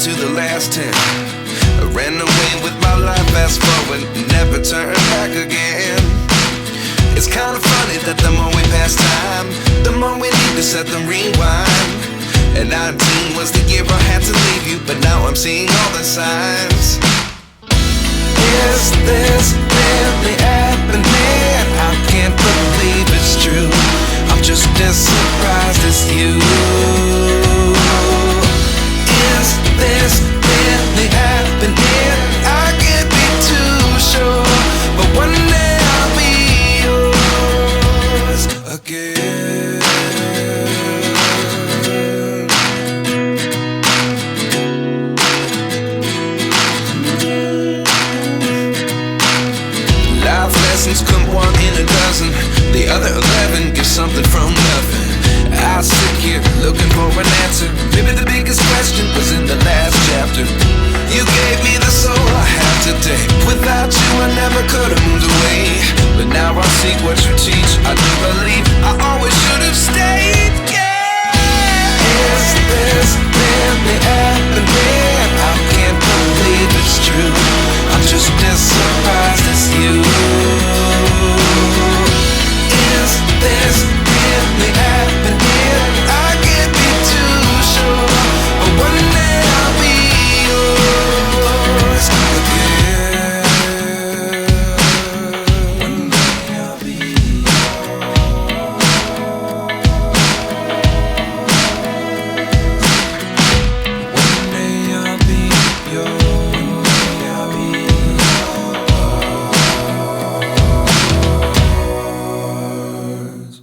to the last 10. I ran away with my life, fast forward, never turn back again. It's kinda funny that the more we pass time, the more we need to set the rewind. And 19 was the year I had to leave you, but now I'm seeing all the signs. Is this really happening? I can't believe it's true. I'm just as surprised as you. Is this really happening? I can't be too sure, but one day I'll be yours again. Life lessons come one in a dozen. The other 11 give something from nothing. I sit here looking for an answer. Maybe the biggest question was in the last chapter. You gave me the soul I have today. Without you I never could have moved away. But now I see what you teach. I do believe I always should have stayed. Yeah. Is this really happening? I can't believe it's true. I'm just as surprised as you. Is this really happening? I can't be too sure, but one day I'll be yours again. One day I'll be One day I'll be yours. I'll be yours.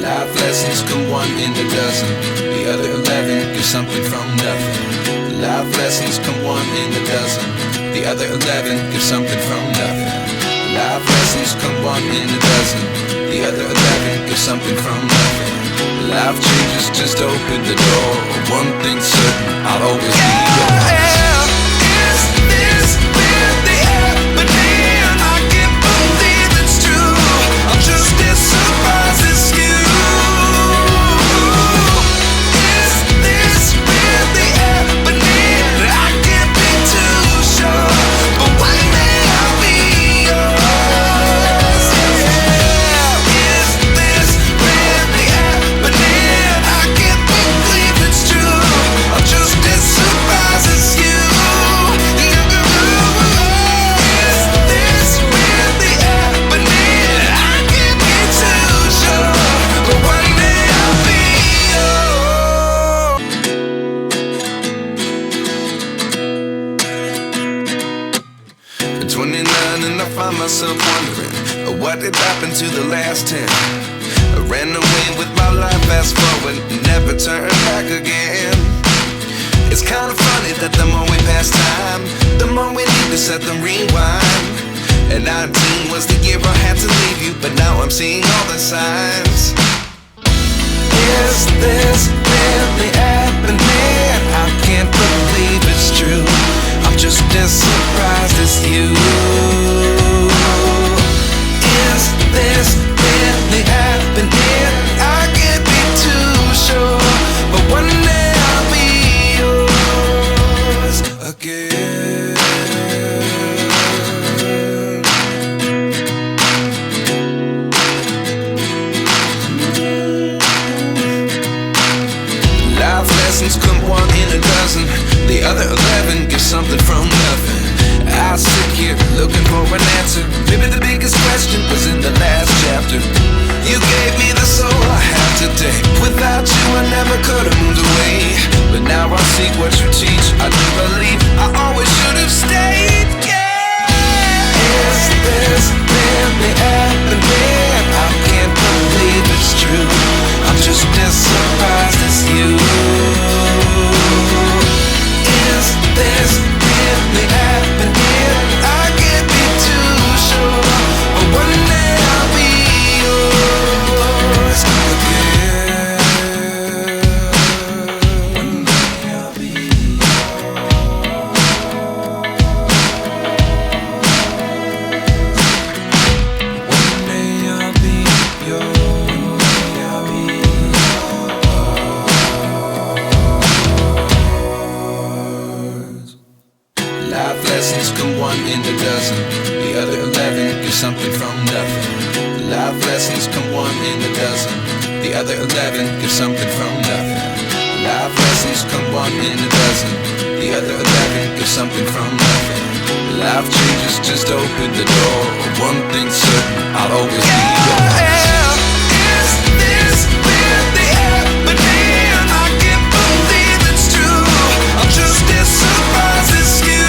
Life lessons come one in a dozen. The other 11 give something from nothing. Life lessons come one in a dozen. The other 11 give something from nothing. Life lessons come one in a dozen. The other 11 give something from nothing. Life changes just open the door. One thing's certain, I'll always be yours. Is this really happening? I can't believe it's true. I'm just as surprised as you. Is this really happening? I can't be too sure, but one day I'll be yours. Yeah. Is this really happening? I can't believe it's true. I'm just as surprised as you. Is this really happening? I can't be too sure, but one day I'll be yours. 29 and I find myself wondering what did happen to the last 10. I ran away with my life, fast forward, never turn back again. It's kinda funny that the more we pass time, the more we need to set the rewind. And 19 was the year I had to leave you, but now I'm seeing all the signs. Is this really happening? I can't believe it's true. I'm just as surprised as you. Is this really happening? I can't be too sure, but one day I'll be yours again. Life lessons come one in a dozen. The other 11 give something from nothing. I sit here looking for an answer. Maybe the biggest question was in the last chapter. You gave me the soul I have today. Without you I never could have moved away. But now I see what you teach. I do believe I always should have stayed. Yeah. Is this really happening? I can't believe it's true. I'm just as surprised as you. Is this really happening? I can't be too sure, but one day I'll be yours again. One day I'll be yours. Life lessons come one in a dozen. The other 11 get something from nothing. Life lessons come one in a dozen. The other 11 get something from nothing. Life lessons come one in a dozen. The other 11 get something from nothing. Life changes just open the door. One thing's certain, I'll always be yours. Is this really happening? I can't believe it's true. I'm just as surprised as you.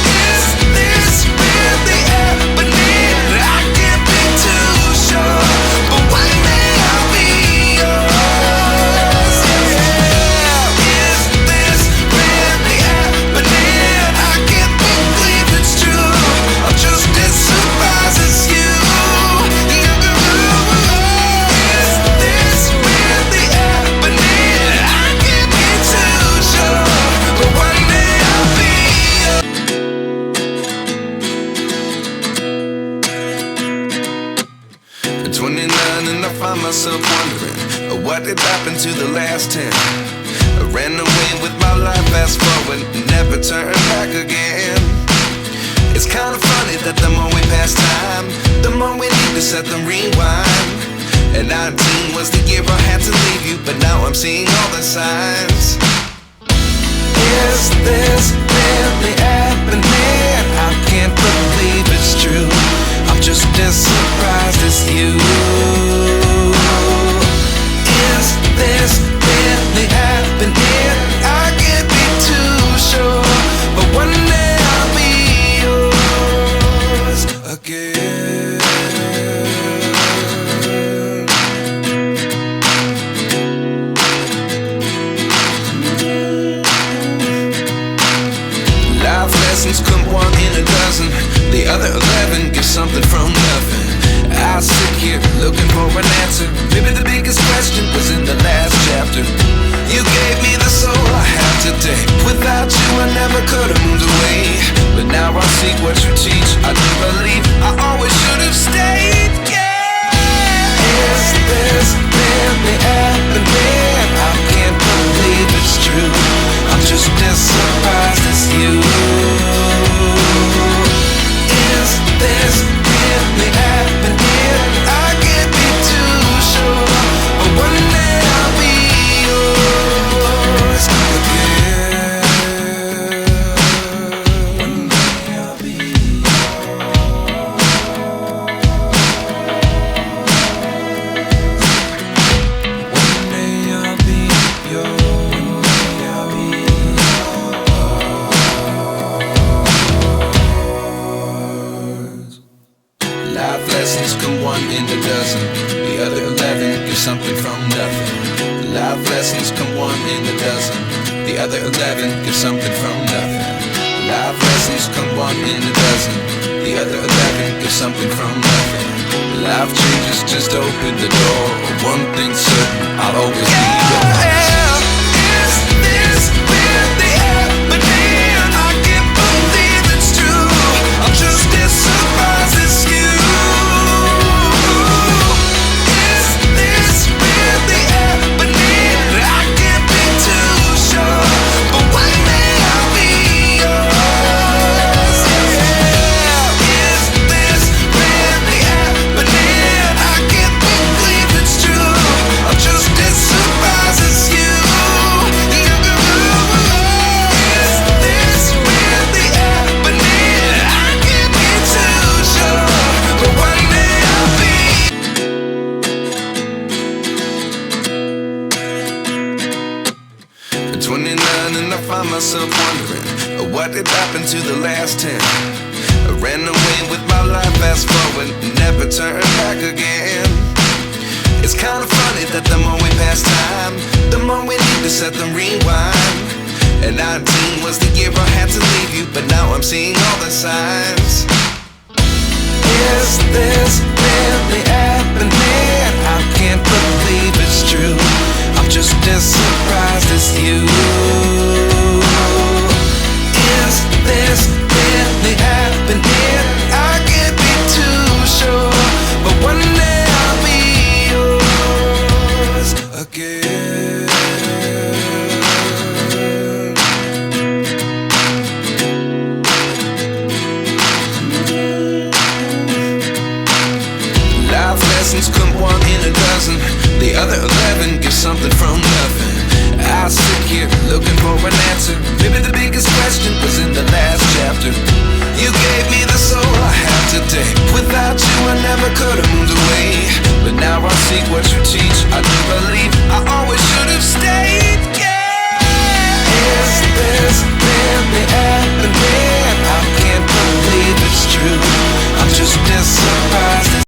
Is this really happening? I can't be too sure, but one day I'll be yours. Is this really happening? I can't believe it's true. I'm just as surprised as you. Is this really happening? I can't be too sure, but one day I'll be yours. At 29 and I find myself wondering what did happen to the last 10. I ran away with my life, fast forward, never turn back again. It's kinda funny that the more we pass time, the more we need to set the rewind. And 19 was the year I had to leave you, but now I'm seeing all the signs. Is this really happening? I can't believe it's true. I'm just as surprised as you. Is this really happening? I can't be too sure, but one day I'll be yours again. Life lessons come one in a dozen. The other 11 get something from nothing. I sit here looking for an answer. Maybe the biggest question was in the last chapter. You gave me the soul I have today. Without you I never could have moved away. But now I see what you teach. I do believe I always should have stayed. Yeah. Is this really happening? I can't believe it's true. I'm just as surprised as you. Is this really happening? I can't be too sure, but one day I'll be yours again. One day I'll be One day I'll be yours. I'll be Life lessons come one in a dozen. The other 11 get something from nothing. Life lessons come one in a dozen. The other 11 get something from nothing. Life lessons come one in a dozen. The other 11 get something from nothing. Life changes just open the door. One thing's certain, I'll always be yours. Is this really happening? I can't believe it's true. I'm just as surprised as you. Is this really happening? I can't be too sure, but one day I'll be yours. Is this really happening? I can't believe it's true. I'm just as surprised as you. Is this really happening? I can't be too sure, but one day I'll be. At 29 and I find myself wondering what did happen to the last 10. I ran away with my life, fast forward, never turn back again. It's kinda funny that the more we pass time, the more we need to set the rewind. And 19 was the year I had to leave you, but now I'm seeing all the signs. Is this really happening? I can't believe it's true. I'm just as surprised as you. Is this really happening? I can't be too sure, but one day I'll be yours again. something from nothing. I sit here looking for an answer. Maybe the biggest question was in the last chapter. You gave me the soul I have today. Without you I never could have moved away. But now I seek what you teach. I do believe I always should have stayed. Yeah. Is this really happening? I can't believe it's true. I'm just as surprised as